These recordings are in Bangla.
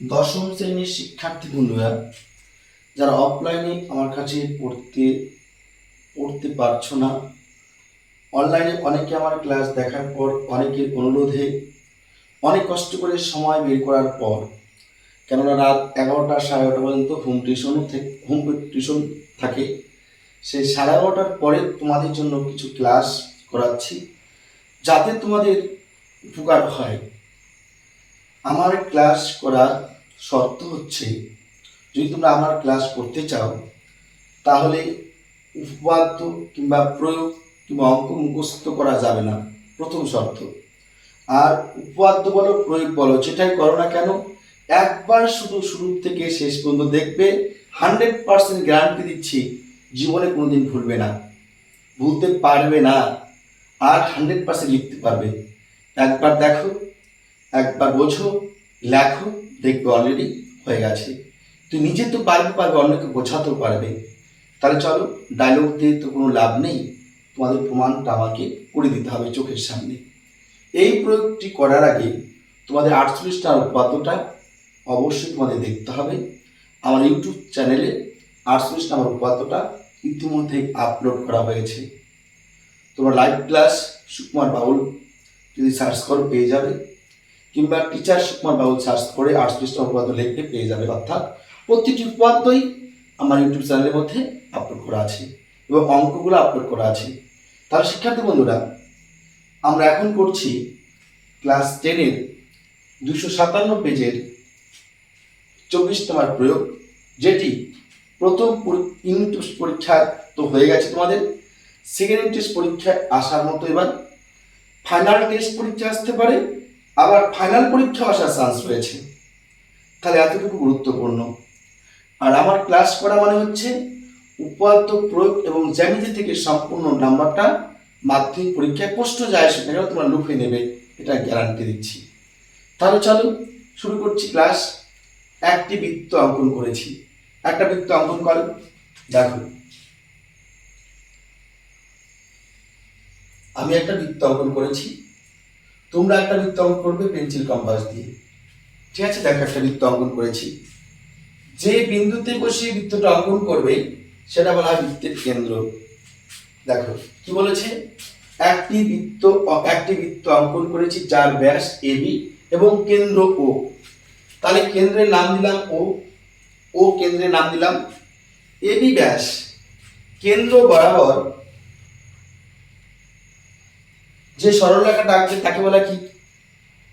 দশম শ্রেণীর শিক্ষার্থী বন্ধুরা, যারা অফলাইনে আমার কাছে পড়তে পারছো না, অনলাইনে অনেকে আমার ক্লাস দেখার পর, অনেকের অনুরোধে, অনেক কষ্ট করে সময় বের করার পর, কেননা রাত 11টা 11:30 পর্যন্ত হোম টিউশন থাকে, সেই 11:30টার পরে তোমাদের জন্য কিছু ক্লাস করাচ্ছি যাতে তোমাদের উপকার হয়। আমার ক্লাস করার শর্ত হচ্ছে, যদি তোমরা আমার ক্লাস করতে চাও তাহলে উপপাদ্য কিংবা প্রয়োগ কিংবা অঙ্ক মুখস্থ করা যাবে না, প্রথম শর্ত। আর উপপাদ্য বলো প্রয়োগ বলো যেটাই করো না কেন, একবার শুধু শুরু থেকে শেষ পর্যন্ত দেখবে, 100% গ্যারান্টি দিচ্ছি জীবনে কোনোদিন ভুলবে না, ভুলতে পারবে না, আর 100% লিখতে পারবে। একবার দেখো, একবার বোঝো, লেখো, দেখবে অলরেডি হয়ে গেছে। তুই নিজে তো পারবে, অন্যকে বোঝাতেও পারবে। তাহলে চলো, ডায়লগ দিয়ে তো কোনো লাভ নেই, তোমাদের প্রমাণটা আমাকে করে দিতে হবে চোখের সামনে। এই প্রয়োগটি করার আগে তোমাদের 48টা উপপাদ্যটা অবশ্যই তোমাদের দেখতে হবে। আমার ইউটিউব চ্যানেলে 48 নম্বর উপপাদ্যটা ইতিমধ্যেই আপলোড করা হয়েছে। তোমরা লাইভ ক্লাস সুকুমার বাউল যদি সার্চ করো পেয়ে যাবে, কিংবা টিচার সুকুমার বাউল সার্চ করে 48টা উপপাদ্য লিখতে পেয়ে যাবে। অর্থাৎ প্রতিটি উপপাদ্যই আমার ইউটিউব চ্যানেলের মধ্যে আপলোড করা আছে এবং অঙ্কগুলো আপলোড করা আছে। তাহলে শিক্ষার্থী বন্ধুরা, আমরা এখন করছি ক্লাস 10-এর 257 পেজের 24 নম্বর প্রয়োগ, যেটি প্রথম ইউনিট টেস্ট পরীক্ষা তো হয়ে গেছে তোমাদের, সেকেন্ড ইউনিট টেস্ট পরীক্ষায় আসার মতো এবার ফাইনাল টেস্ট পরীক্ষা আসতে পারে, আবার ফাইনাল পরীক্ষা আসার চান্স রয়েছে। তাহলে এতটুকু গুরুত্বপূর্ণ। আর আমার ক্লাস করা মানে হচ্ছে উপপাদ্য প্রয়োগ এবং জ্যামিতি থেকে সম্পূর্ণ নাম্বারটা মাধ্যমিক পরীক্ষায় প্রশ্ন যায় সেটাকেও তোমরা লুফে নেবে, এটা গ্যারান্টি দিচ্ছি। তাহলে চলো শুরু করছি ক্লাস। একটি বৃত্ত অঙ্কন করেছি, একটা বৃত্ত অঙ্কন করো। দেখো, আমি একটা বৃত্ত অঙ্কন করেছি, তোমরা একটা বৃত্ত অঙ্কন করবে পেন্সিল কম্পাস দিয়ে। ঠিক আছে, দেখো একটা বৃত্ত অঙ্কন করেছি। যে বিন্দুতে বসে বৃত্তটা অঙ্কন করবে সেটা বলা হয় বৃত্তের কেন্দ্র। দেখো কি বলেছে, একটি বৃত্ত অঙ্কন করেছি যার ব্যাস এবি এবং কেন্দ্র ও। তাহলে কেন্দ্রের নাম দিলাম ও কেন্দ্রের নাম দিলাম এবি ব্যাস, কেন্দ্র বরাবর যে সরলরেখাটা আঁকবে তাকে বলা কি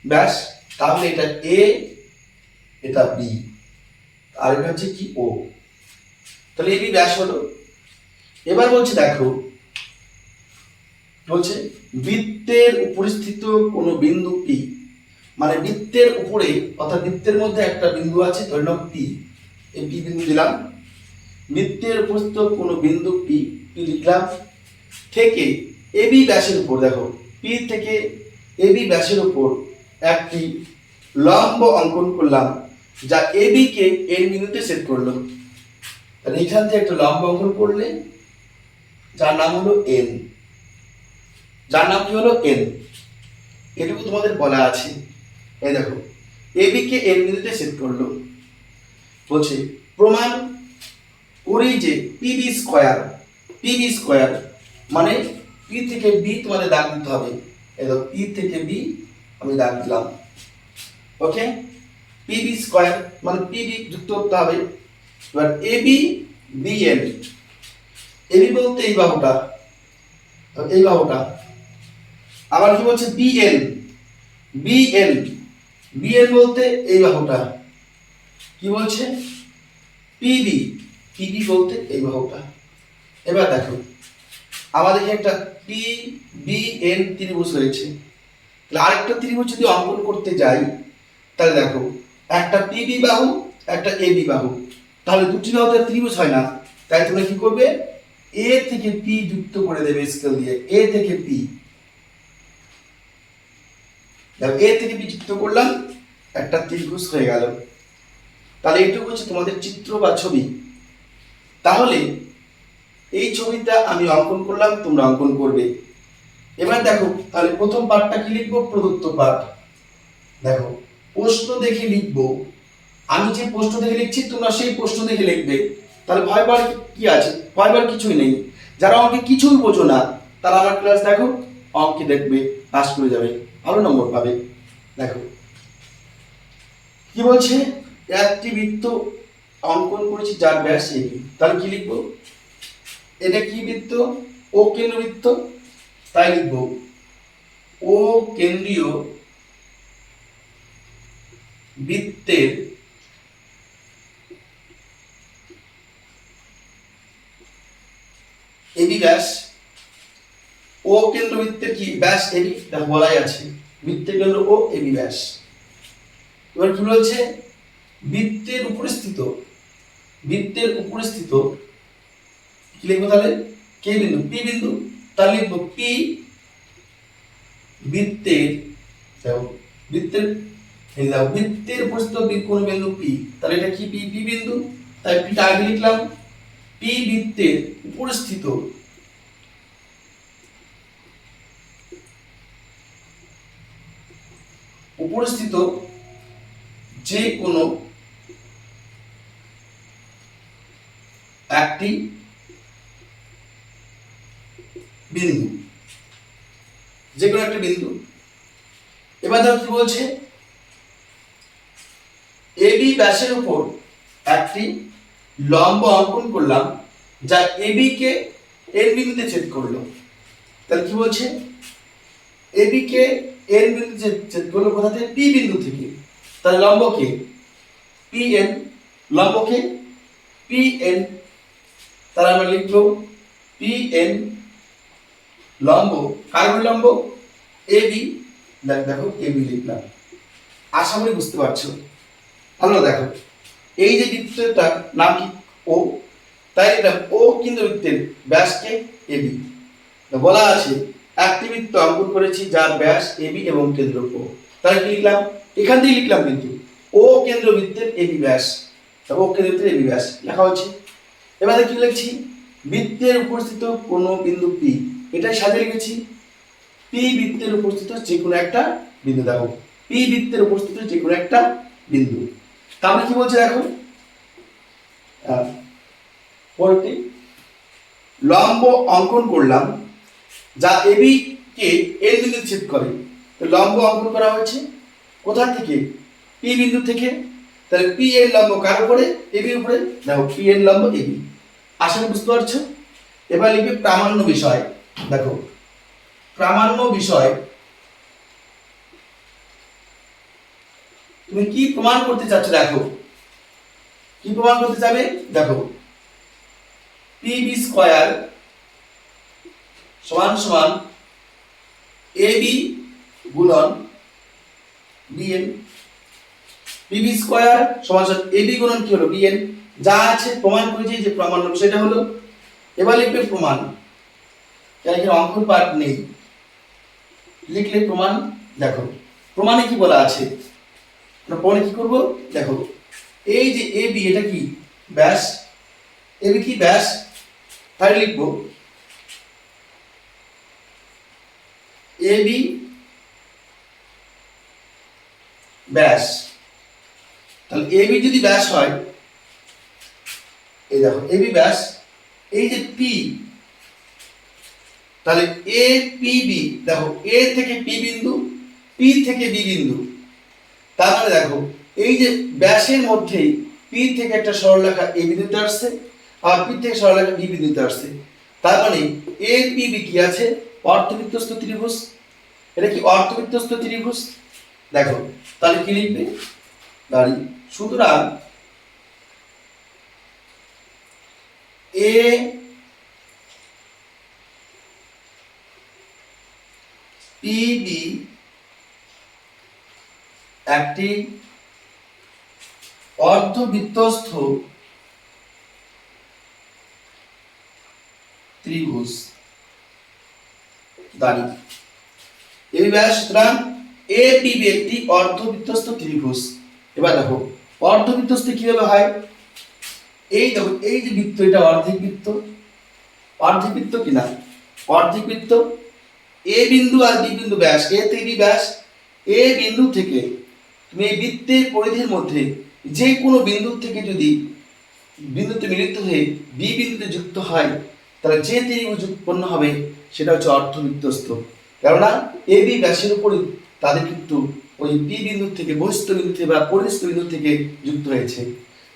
ব্যাস। তাহলে এটা এ, এটা বি, আর এটা হচ্ছে কি ও। তাহলে এবি ব্যাস হলো। এবার বলছে, দেখো বলছে বৃত্তের উপরিস্থিত কোনো বিন্দু পি, মানে বৃত্তের উপরে অর্থাৎ বৃত্তের মধ্যে একটা বিন্দু আছে, ধরে নাও পি, এই পি বিন্দু দিলাম। বৃত্তের উপরিস্থিত কোনো বিন্দু পি লিখলাম, থেকে এবি ব্যাসের উপর, দেখো পি থেকে এবি ব্যাসের উপর একটি লম্ব অঙ্কন করলাম যা এবি কে এন বিন্দুতে সেট করলো। তাহলে এখান থেকে একটা লম্ব অঙ্কন করলে যার নাম হলো এন, যার নাম কি হলো এন। এটুকু তোমাদের বলা আছে। এই দেখো, এবি কে এন বিন্দুতে সেট করলো। বলছে প্রমাণ করি যে পিবি স্কয়ার মানে পি থেকে বি তোমাদের দাগ দিতে হবে। এই দেখো, পি থেকে বি আমি দাগ দিলাম। ওকে, পিবি স্কয়ার মানে পিবি যুক্ত করতে হবে। এবার এবি বিএন, এবি বলতে এই বাহুটা, আবার কি বলছে বিএন, বিএন বলতে এই বাহুটা, কি বলছে পিবি বলতে এই বাহুটা। এবার দেখো আমাদের একটা পি বি এন ত্রিভুজ হয়েছে। আরেকটা ত্রিভুজ যদি অঙ্কন করতে যাই, তাহলে দেখো একটা পিবি বাহু, একটা এবি বাহু, তাহলে দুটি বাহুতে ত্রিভুজ হয় না। তাই তোমরা কি করবে, এ থেকে পি যুক্ত করে দেবে স্কেল দিয়ে, এ থেকে পি। দেখো এ থেকে পি যুক্ত করলাম, একটা ত্রিভুজ হয়ে গেল। তাহলে এটুকু হচ্ছে তোমাদের চিত্র বা ছবি। তাহলে এই ছবিটা আমি অঙ্কন করলাম, তোমরা অঙ্কন করবে। এবার দেখো, তাহলে প্রথম পার্টটা কি লিখবো, প্রদত্ত পার্ট। দেখো প্রশ্ন দেখে লিখবো আমি যে প্রশ্ন দেখে লিখছি তোমরা সেই প্রশ্ন দেখে লিখবে। তাহলে ভয় পাওয়ার কি আছে? ভয় পাওয়ার কিছুই নেই। যারা অঙ্কে কিছুই বোঝো না তারা আমার ক্লাস দেখো, অঙ্কে দেখবে, পাস করে যাবে, ভালো নম্বর পাবে। দেখো কি বলছে, একটি বৃত্ত অঙ্কন করেছি যার ব্যাস এবি। তাহলে কি লিখবো? এটা কি বৃত্ত? ও কেন্দ্রবৃত্ত, তাই লিখবো ও কেন্দ্রীয় বৃত্তের এবি ব্যাস। ও কেন্দ্রবৃত্তের কি ব্যাস এবি, দেখো বলাই আছে বৃত্তের কেন্দ্র ও এবি ব্যাস। এবার কি বলছে, বৃত্তের উপরে স্থিত, বৃত্তের উপরে স্থিত কি লিখবো তাহলে? কে বিন্দু, পি বিন্দু। তাহলে লিখবো পি বৃত্তের, দেখো বৃত্তের এই দাও বৃত্তের উপরে স্থিত কোন বিন্দু পি। তাহলে এটা কি? পি, পি বিন্দু। তাই পিটা আগে লিখলাম, পি বৃত্তের উপরে স্থিত উপস্থিত যে কোনো একটি বিন্দু, যে কোনো একটা বিন্দু। এবার দেখো কি বলছে, এবি ব্যাসের উপর একটি লম্ব অঙ্কন করলাম যা এবি কে এর বিন্দুতে ছেদ করলো। তাহলে কি বলছে, এবি কে এর বিন্দুতে ছেদ করলো কোথা থেকে? পি বিন্দু থেকে। তাহলে লম্বকে পি এন, লম্বকে পি এন। তাহলে আমরা লিখবো পি এন লম্ব, কার লম্ব? এবি। দেখো এবি লিখলাম, আশা করি বুঝতে পারছো। ভালো দেখো, এই যে বৃত্তটার নাম কি? ও। তাই এটা ও কিন্তু বৃত্তের ব্যাসকে এবি। বলা আছে একটি বৃত্ত অঙ্কন করেছি যার ব্যাস এবি এবং কেন্দ্র ও। তাহলে কি লিখলাম? এখান থেকে লিখলাম কিন্তু ও কেন্দ্রবৃত্তের এবি ব্যাস, ও কেন্দ্রবৃত্তের এবি ব্যাস লেখা হচ্ছে। এবারে কি লিখছি? বৃত্তের উপস্থিত কোনো বিন্দু পি, এটাই সাথে লিখেছি পি বৃত্তের উপস্থিত যে কোনো একটা বিন্দু। দেখো পি বৃত্তের উপস্থিত যে কোনো একটা বিন্দু। তাহলে কি বলছে দেখো, পরটি লম্ব অঙ্কন করলাম যা এবি কে এর বিন্দুতে ছেদ করে। তো লম্ব অঙ্কন করা হয়েছে কোথা থেকে? পি বিন্দু থেকে। তাহলে পি এর লম্ব কার উপরে? এবির উপরে। দেখো পি এর লম্ব এবি, আশা করি বুঝতে পারছো। এবার লিখবে প্রামাণ্য বিষয়। দেখো প্রামাণ্য বিষয়, তুমি কি প্রমাণ করতে চাচ্ছ? দেখো কি প্রমাণ করতে চাবে? দেখো পি বি স্কয়ার সমান সমান এবি গুণন বিএন। পি বি স্কয়ার সমান সমান এবি গুণন কি হলো? বিএন। যা আছে প্রমাণ করেছি যে প্রামাণ্য বিষয়টা হলো। এবার লিখবে প্রমাণ, এখানে অঙ্কন পার্ট নেই, লিখলে প্রমাণ। দেখো প্রমাণে কি বলা আছে, প্রমাণে কি করব? দেখো এই যে এবি, এটা কি? ব্যাস। এবি কি? ব্যাস। তাহলে লিখব এবি ব্যাস। তাহলে এবি যদি ব্যাস হয়, এই দেখো এবি ব্যাস, এই যে পি, তাহলে এ পি বি, দেখো এ থেকে পি বিন্দু, পি থেকে বি বিন্দু। তার মানে দেখো এই যে ব্যাসের মধ্যেই পি থেকে একটা সরলরেখা এ বিন্দুতে আসছে, আর পি থেকে সরলরেখা বি বিন্দুতে আসছে। তার মানে এ পি বি কি আছে? অর্ধবৃত্তস্থ ত্রিভুজ। এটা কি অর্ধবৃত্তস্থ ত্রিভুজ? দেখো তাহলে কি লিখবে? দাঁড়ি, সুতরাং এ পি বি একটি অর্ধবৃত্তস্থ ত্রিভুজ। দাঁড়ি এই ব্যাস, সুতরাং এ পি বি একটি অর্ধবৃত্তস্থ ত্রিভুজ। এবার দেখো অর্ধবৃত্তস্থ কিভাবে হয়? এই দেখো এই যে বৃত্ত, এটা অর্ধেক বৃত্ত, অর্ধেক বৃত্ত কিনা? অর্ধেক বৃত্ত। এ বিন্দু আর বি বিন্দু ব্যাস, এ থেকে বি ব্যাস। এ বিন্দু থেকে তুমি এই বৃত্তের পরিধির মধ্যে যে কোনো বিন্দু থেকে যদি বিন্দুতে মিলিত হয়ে বি বিন্দুতে যুক্ত হয়, তাহলে যে ত্রিভুজ উৎপন্ন হবে সেটা হচ্ছে অর্ধবৃত্তস্থ। কেননা এ বি ব্যাসের উপরে তাদের কিন্তু ওই বি বিন্দু থেকে বহিস্থ বিন্দু থেকে বা পরিস্থ বিন্দু থেকে যুক্ত হয়েছে।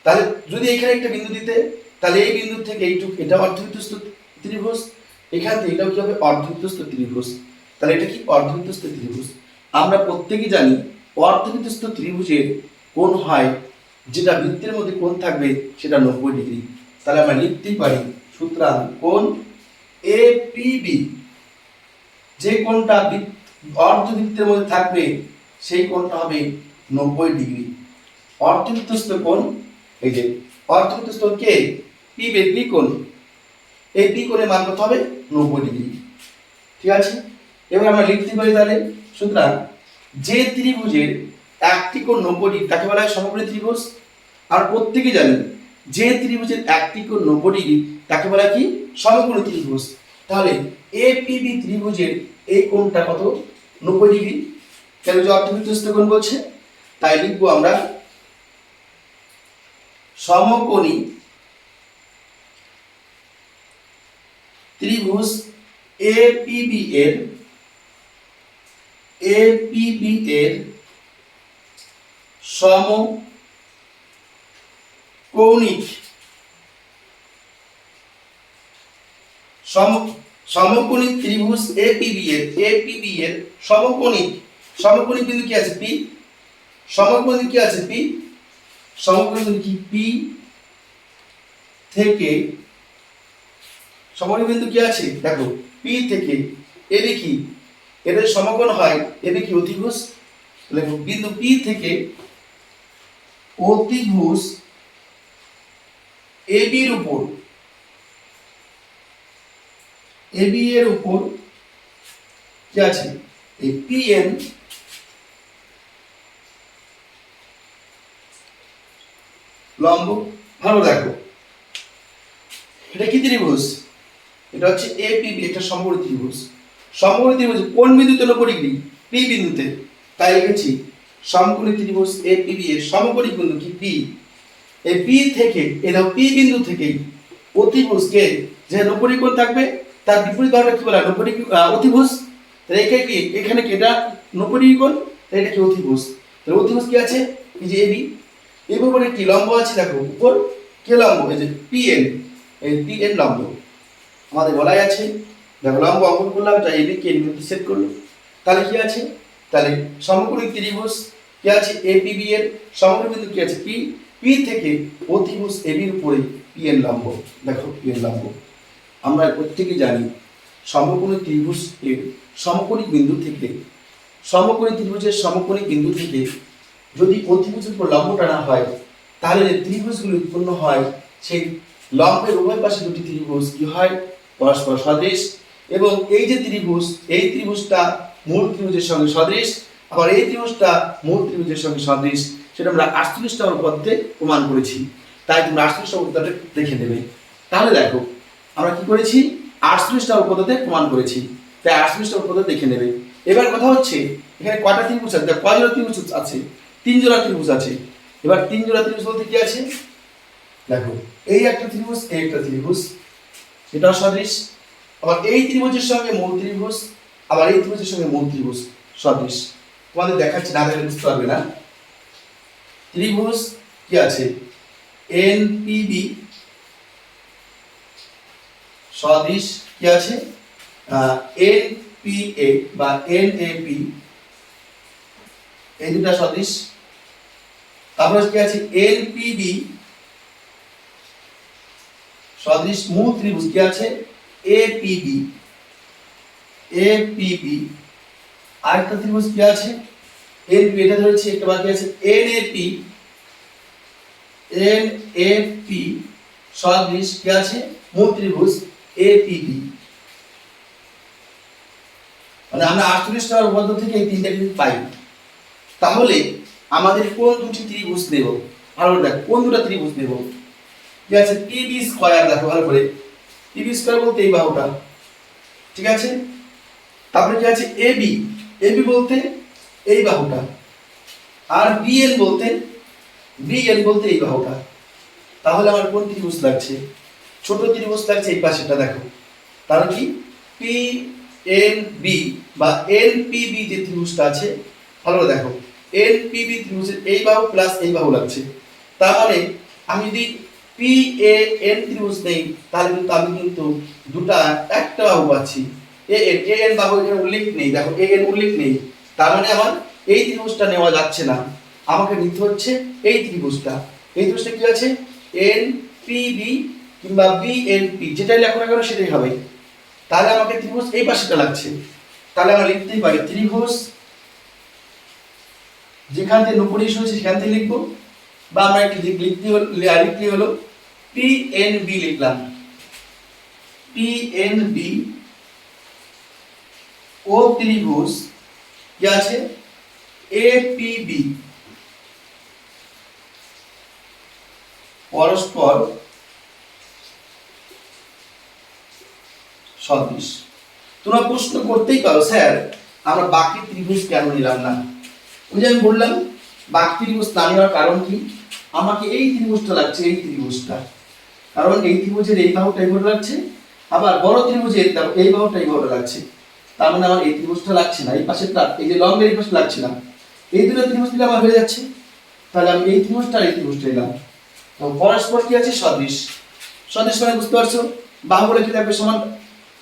তাহলে যদি এখানে একটা বিন্দু দিতে, তাহলে এই বিন্দু থেকে এইটুকু এটা অর্ধবৃত্তস্থ ত্রিভুজ, এখান থেকে এটাও কি হবে অর্ধবৃত্তস্থ ত্রিভুজ। তাহলে এটা কি অর্ধবৃত্তস্থ ত্রিভুজ। আমরা প্রত্যেকেই জানি অর্ধবৃত্তস্থ ত্রিভুজের কোণ হয়, যেটা বৃত্তের মধ্যে কোণ থাকবে সেটা 90 ডিগ্রি। তাহলে আমরা লিখতেই পারি সুতরাং কোণ এপিবি, যে কোণটা অর্ধবৃত্তের মধ্যে থাকবে সেই কোণটা হবে 90 ডিগ্রি। অর্ধবৃত্তস্থ কোণ, এই যে অর্ধবৃত্তস্থ কে পি কোণ, এই পি কোণের মান কত হবে 90 ডিগ্রি। ঠিক আছে, এবার আমরা লিখতে পারি তাহলে সুতরাং যে ত্রিভুজের একটি কোণ 90 ডিগ্রি তাকে বলা হয় সমকোণী ত্রিভুজ। আর প্রত্যেকে জানি যে ত্রিভুজের একটি কোণ 90 ডিগ্রি তাকে বলা হয় কি সমকোণী ত্রিভুজ। তাহলে এপিবি ত্রিভুজের এই কোণটা কত 90 ডিগ্রি, কেন যে অর্ধবৃত্তস্থ কোণ বলছে, তাই লিখবো আমরা সমকোণী ত্রিভুজ এপিবি এর সমকৌণিক সমকোণী ত্রিভুজ এপিবি এর সমকোণিক বিন্দু কি আছে পি, সমকোণী কি আছে পি, সমকোণী বিন্দু কি পি থেকে সমকোণী বিন্দু কি আছে দেখো পি থেকে এবি কি, এদের সমকোণ হয় এবি কি অতিভুজ। লেখো বিন্দু পি থেকে অতিভুজ এবি এর উপর কি আছে এই পিএন লম্ব। ভালো দেখো এটা কি ত্রিভুজ, এটা হচ্ছে এপিবি, একটা সমকোণী ত্রিভুজ। সমকোণী ত্রিভুজ কোন বিন্দুতে 90 ডিগ্রি, পি বিন্দুতে, তাই লিখেছি সমকোণী ত্রিভুজ এপিবি এর সমকোণী বিন্দু কি পি। এই পি থেকে এটা পি বিন্দু থেকে অতিভুজকে যে 90 ডিগ্রি কোণ থাকবে তার বিপরীত বাহুটা কি বলা 90 ডিগ্রি অতিভুজ। তাহলে এখানে কি এটা 90 ডিগ্রি কোণ, তাহলে এটা কি অতিভুজ। তাহলে অতিভুজ কি আছে এই যে এবি, এর উপরে কি লম্ব আছে দেখো উপর কে লম্ব, এই যে পিএন, এই পিএন লম্ব আমাদের বলাই আছে। দেখো লম্ব অঙ্কন করলাম, তাই এবি কে সেট করলো। তাহলে কি আছে, তাহলে সমকোণী ত্রিভুজ কি আছে এপিবি এর সমকোণী বিন্দু কি আছে পি, পি থেকে অতিভুজ এবির উপরে পিএন লম্ব। দেখো পিএন লম্ব আমরা প্রত্যেকে জানি সমকোণী ত্রিভুজ এর সমকোণী বিন্দু থেকে, সমকোণী ত্রিভুজের সমকোণী বিন্দু থেকে যদি অতিভুজের উপর লম্ব টানা হয়, তাহলে যে ত্রিভুজগুলি উৎপন্ন হয় সেই লম্বের উভয় পাশে দুটি ত্রিভুজ কি হয় পরস্পর সদৃশ। এবং এই যে ত্রিভুজ, এই ত্রিভুজটা মূল ত্রিভুজের সঙ্গে সদৃশ, আবার এই ত্রিভুজটা মূল ত্রিভুজের সঙ্গে সদৃশ, সেটা আমরা 48 নম্বর পদ্ধতিতে প্রমাণ করেছি। তাই তোমরা 48 নম্বর পদ্ধতিটা দেখে নেবে। তাহলে দেখো আমরা কি করেছি 48 নম্বর পদ্ধতিতে প্রমাণ করেছি, তাই 48 নম্বর পদ্ধতি দেখে নেবে। এবার কথা হচ্ছে এখানে কয়টা ত্রিভুজ আছে, কয় জোড়া ত্রিভুজ আছে, 3 জোড়া ত্রিভুজ আছে। এবার 3 জোড়া ত্রিভুজ বলতে কি আছে দেখো এই একটা ত্রিভুজ, এই একটা ত্রিভুজ, এটাও সদৃশ। আবার এই ত্রিভুজের সঙ্গে মূল ত্রিভুজ, আবার এই ত্রিভুজের সঙ্গে মূল ত্রিভুজ সদৃশ। তোমাদের দেখাচ্ছি, না দেখলে বুঝতে পারবে না। ত্রিভুজ কি আছে এনপিবি সদৃশ কি আছে এনপিএ বা এনএপি, এই দুটা সদৃশ। তারপর কি আছে এনপিবি সদৃশ মূল ত্রিভুজ কি আছে এপিবি, আরেকটা ত্রিভুজ কি আছে এনপি, এটা ধরেছি একটা বাকি আছে এনএপি সদৃশ কি আছে মূল ত্রিভুজ এপিবি। মানে আমরা 48 নম্বর পদ্ধতি থেকে এই তিনটা কিন্তু পাই। তাহলে আমাদের কোন দুটি ত্রিভুজ নেব, ভালো দেখ কোন দুটো ত্রিভুজ নেব কি আছে পিবি স্কয়ার। দেখো ভালো করে পিবি স্কয়ার বলতে এই বাহুটা, ঠিক আছে। তারপরে কি আছে এবি বলতে এই বাহুটা, আর বিএন বলতে বি এন বলতে এই বাহুটা, তাহলে আমার কোন ত্রিভুজ লাগছে? ছোট ত্রিভুজ লাগছে এই পাশেটা, দেখো তাহলে কি পি এন বি বা এন পি বি যে ত্রিভুজটা আছে, ভালো করে দেখো, এন পি বি ত্রিভুজের এই বাহু প্লাস এই বাহু লাগছে। তার মানে আমি যদি পি এ এন ত্রিভুজ নেই, তাহলে কিন্তু আমি কিন্তু দুটা একটা বাহু পাচ্ছি। এ এন এ এন বাহু এখানে উল্লেখ নেই, দেখো এ এন উল্লেখ নেই, তার মানে আমার এই ত্রিভুজটা নেওয়া যাচ্ছে না, আমাকে নিতে হচ্ছে এই ত্রিভুজটা। এই ত্রিভুজটা কি আছে? এন পি বি কিংবা বি এন পি, যেটাই লেখো না কেন সেটাই হবে। তাহলে আমাকে ত্রিভুজ এই পাশেটা লাগছে, তাহলে আমরা লিখতেই পারি ত্রিভুজ, যেখান থেকে 90 হয়েছে সেখান থেকে লিখবো, বা আমরা একটু লিখতে হলো পি এন বি লিখলাম, পি এন বি ও ত্রিভুজ কি আছে? এ পি বি পরস্পর সদৃশ। তোমরা প্রশ্ন করতেই পারো, স্যার আমরা বাকি ত্রিভুজ কেন নিলাম না? ওই যে আমি বললাম বাকি ত্রিভুজ না নেওয়ার কারণ কি, আমাকে এই ত্রিভুজটা লাগছে, এই ত্রিভুজটা, কারণ এই ত্রিভুজের এই বাহুটা এই বাহুটা লাগছে, আবার বড় ত্রিভুজের এই বাহুটা এই বাহুটা লাগছে, তার মানে আমার এই ত্রিভুজটা লাগছে না, এই পাশেরটা এই যে লম্ব এই পাশে লাগছে না, এই দুটো ত্রিভুজ দিলে আমার হয়ে যাচ্ছে। তাহলে আমি এই ত্রিভুজটা আর এই ত্রিভুজটা নিলাম, তো পরস্পর কি আছে? সদৃশ। সদৃশ মানে বুঝতে পারছো, বাহুগুলো কি থাকবে? সমান।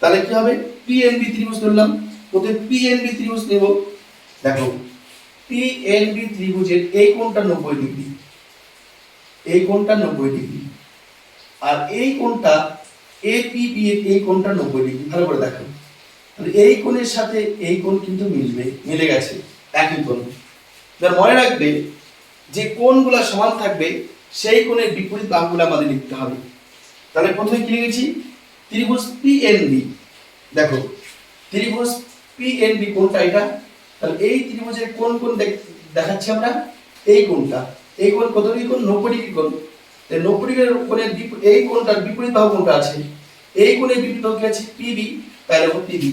তাহলে কি হবে? পিএনবি ত্রিভুজ ধরলাম, ওদের পিএনবি ত্রিভুজ নেব। দেখো পিএনবি ত্রিভুজের এই কোণটা 90 ডিগ্রি, এই কোণটা 90 ডিগ্রি, আর এই কোণটা এপিবি এর এই কোণটা 90 ডিগ্রি। ভালো করে দেখো, তাহলে এই কোণের সাথে এই কোণ কিন্তু মিলবে, মিলে গেছে, একই কোণ। এবার মনে রাখবে যে কোণগুলো সমান থাকবে সেই কোণের বিপরীত বাহুগুলো আমাদের লিখতে হবে। তাহলে প্রথমে কি লিখেছি? ত্রিভুজ পিএনবি। দেখো ত্রিভুজ পিএনবি কোণটা এটা, তাহলে এই ত্রিভুজের কোন কোণ দেখাচ্ছি আমরা? এই কোণটা, এই কোণ কত ডিগ্রি কোণ? 90 ডিগ্রি কোণ। এই 90 ডিগ্রি কোণের এই কোণটার বিপরীত বাহু কোণটা আছে, এই কোণের বিপরীত বাহু কি আছে? পিবি। তাই দেখো পিবি,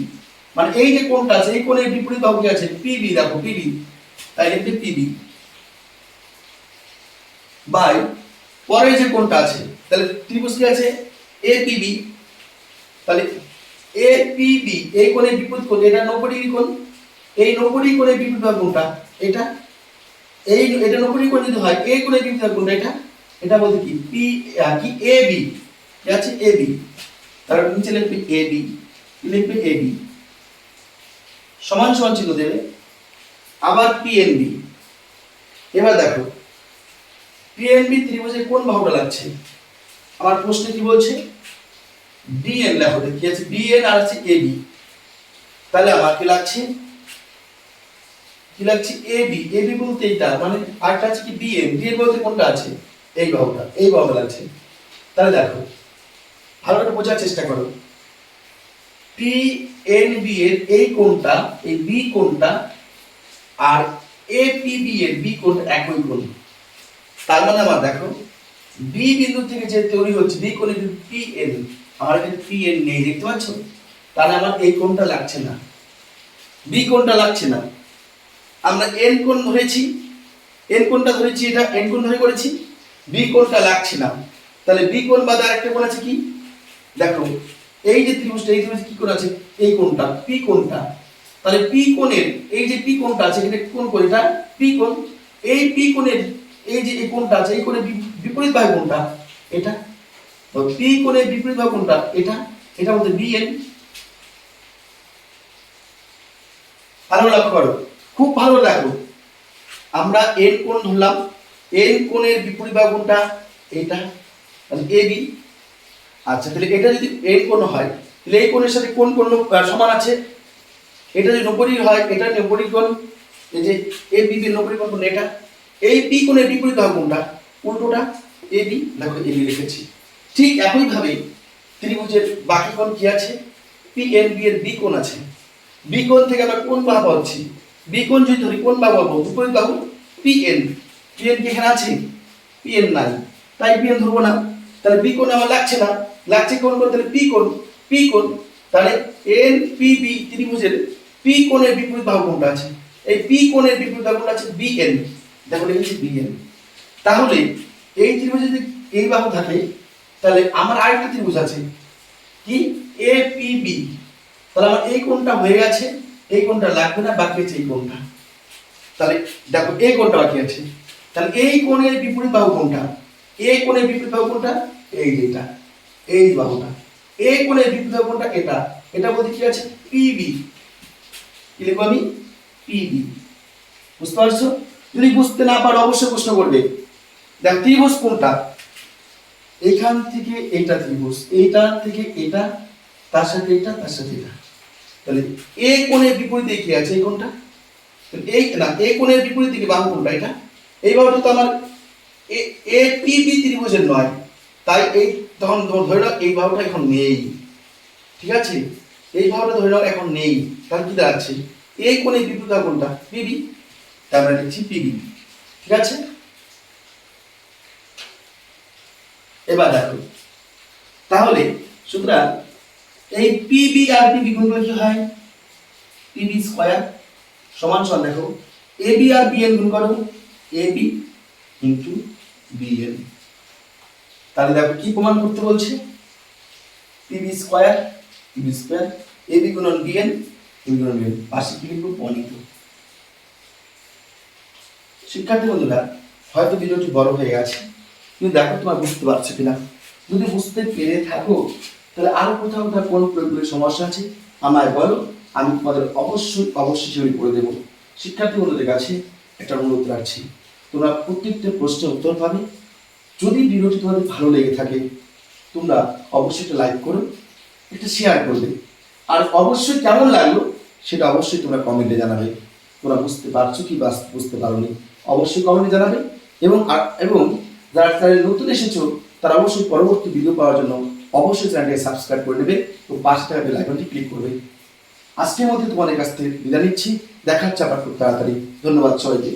মানে এই যে কোণটা আছে এই কোণের বিপরীত বাহু কি আছে? পিবি। দেখো পিবি, তাই লিখবে পিবি বাই পরের যে কোণটা আছে, তাহলে ত্রিভুজ কি আছে? এপিবি। তাহলে এপিবি এই কোণের বিপরীত কোণ, এটা 90 ডিগ্রি কোণ, এই 90 ডিগ্রি কোণের বিপরীত বাহু কোণটা এটা, এই এটা 90 ডিগ্রি কোণ যদি হয় এই কোণের বিপরীত বাহু কোণটা এটা, এটা বলতে কি পি কি এবি, কি আছে? এবি। তাহলে নিচে লিখবে এবি, লিখবে এবি সমান সমান চিহ্ন দেবে, আবার পিএনবি। এবার দেখো পিএনবি ত্রিভুজের কোন বাহুটা লাগছে? আমার প্রশ্নে কি বলছে? ডিএন। দেখো কি আছে? ডিএন আর আছে এবি, তাহলে আমার কি লাগছে? কি লাগছে? এবি। এবি বলতে এইটা, মানে আরেকটা আছে কি ডিএন। ডিএন বলতে কোনটা আছে? এই বাহুটা, এই বাহুটা লাগছে। তাহলে দেখো ভালো করে বোঝার চেষ্টা করো, পিএনবি এর এই কোণটা, এই বি কোণটা আর এপিবি এর বি কোণ একই কোণ। তার মানে আমার দেখো বি বিন্দু থেকে যে তৈরি হচ্ছে বি কোণের পিএন, আমার এখানে পিএন নেই, দেখতে পাচ্ছ? তাহলে আমার এই কোণটা লাগছে না, বি কোণটা লাগছে না। আমরা এন কোণ ধরেছি, এন কোণটা ধরেছি, এটা এন কোণ ধরে করেছি, বি কোণটা লাগছে না। তাহলে বি কোণ বাদে আরেকটা কোণ আছে কি? দেখো এই যে ত্রিভুজটা, এই ত্রিভুজে কি কোণ আছে? এই কোণটা, পি কোণটা। তাহলে পি কোণের এই যে পি কোণটা আছে, এটা কোন কোণ? এটা পি কোণ। এই পি কোণের এই যে এই কোণটা আছে, এই কোণের বিপরীত বাহু কোণটা এটা, তো পি কোণের বিপরীত বাহু কোণটা এটা, এটা বলতে বিএন। ভালো লক্ষ্য করো, খুব ভালো দেখো, আমরা এন কোণ ধরলাম, এন কোণের বিপরীত বাহু কোণটা এটা, তাহলে এবি। আচ্ছা তাহলে এটা যদি এন কোণ হয়, তাহলে এই কোণের সাথে কোন কোণ সমান আছে? এটা যদি 90 ডিগ্রি হয়, এটা 90 ডিগ্রি কোণ, এই যে এবি এর 90 ডিগ্রি কোণ এটা, এই পি কোণের বিপরীত বাহু কোণটা উল্টোটা এবি। দেখো এবি লিখেছি। ঠিক একই ভাবে ত্রিভুজের বাকি কোণ কি আছে? পিএনবি এর বি কোণ আছে, বি কোণ থেকে আমরা কোন বাহু পাচ্ছি? বি কোণ যদি ধরি কোন বাহু পাবো? বিপরীত বাহু পিএন। পিএন কি এখানে আছে? পিএন নাই, তাই পিএন ধরবো না। তাহলে বি কোণ আমার লাগছে না, লাগছে কোন কোণ? তাহলে পি কোণ, পি কোণ। তাহলে এন পি বি ত্রিভুজের পি কোণের বিপরীত বাহু কোণটা আছে, এই পি কোণের বিপরীত বাহু কোণটা আছে বিএন। দেখো লিখেছি বিএন। তাহলে এই ত্রিভুজে যদি এই বাহু থাকে, তাহলে আমার আরেকটা ত্রিভুজ আছে কি এপিবি, তাহলে আমার এই কোণটা হয়ে গেছে, এই কোণটা লাগবে না, বাকি আছে এই কোণটা। তাহলে দেখো এই কোণটা বাকি আছে, তাহলে এই কোণের বিপরীত বাহু কোনটা? এই কোণের বিপরীত বাহু কোনটা? এই যেটা, এই বাহুটা। এই কোণের বিপরীত বাহু কোনটা? এটা। এটা বলতে কি আছে? পিবি। কি লিখবো আমি? পিবি। বুঝতে পারছো? যদি বুঝতে না পারো অবশ্যই প্রশ্ন করবে। দেখ ত্রিভুজ কোনটা? এইখান থেকে এইটা ত্রিভুজ, এইটা থেকে এটা, তার সাথে এটা, তার সাথে এটা। তাহলে এই কোণের বিপরীতে কি আছে? এই কোণটা। এই না, এই কোণের বিপরীত দিকে বাহু কোনটা? এটা। এই বাহুটা তো আমার এ পিবি ত্রিভুজের নয়, তাই এই তখন ধরে নাও এই বাহুটা এখন নেই। ঠিক আছে, এই বাহুটা ধরে নাও এখন নেই, তাহলে কি দাঁড়াচ্ছে? এই কোণের বিপরীত বাহু কোনটা? পিবি, তার মানে লিখছি পিবি। ঠিক আছে, এবার দেখো তাহলে সুতরাং এই পিবি আর পিবি গুণ করলে কি হয়? পিবি স্কয়ার সমান সমান দেখো এবি আর বিএন গুণ করো, এবি ইনটু বিএন। তাহলে দেখো কি প্রমাণ করতে বলছে? পিবি স্কয়ার এবি গুণন বিএন, এবি গুণন বিএন, পাশে কি লিখবো? প্রমাণিত। শিক্ষার্থী বন্ধুরা, হয়তো ভিডিওটি বড় হয়ে গেছে, কিন্তু দেখো তোমরা বুঝতে পারছো কিনা। যদি বুঝতে পেরে থাকো তাহলে আরো কোথাও কোন প্রয়োগের সমস্যা আছে আমায় বলো, আমি তোমাদের অবশ্যই সেগুলি করে দেবো। শিক্ষার্থী বন্ধুদের কাছে একটা অনুরোধ রাখছি, তোমরা প্রত্যেকটা প্রশ্নের উত্তর পাবে। যদি ভিডিওটি তোমাদের ভালো লেগে থাকে তোমরা অবশ্যই একটা লাইক করো, একটা শেয়ার করবে, আর অবশ্যই কেমন লাগলো সেটা অবশ্যই তোমরা কমেন্টে জানাবে। তোমরা বুঝতে পারছো কি বা বুঝতে পারোনি অবশ্যই কমেন্টে জানাবে। এবং যারা চ্যানেলে নতুন এসেছো তারা অবশ্যই পরবর্তী ভিডিও পাওয়ার জন্য অবশ্যই চ্যানেলটিকে সাবস্ক্রাইব করে নেবে ও পাশে থাকা বেল আইকনটি ক্লিক করবে। আজকের মধ্যে তোমাদের কাছ থেকে বিদায় নিচ্ছি, দেখা হচ্ছে আবার খুব তাড়াতাড়ি। ধন্যবাদ সবাইকে।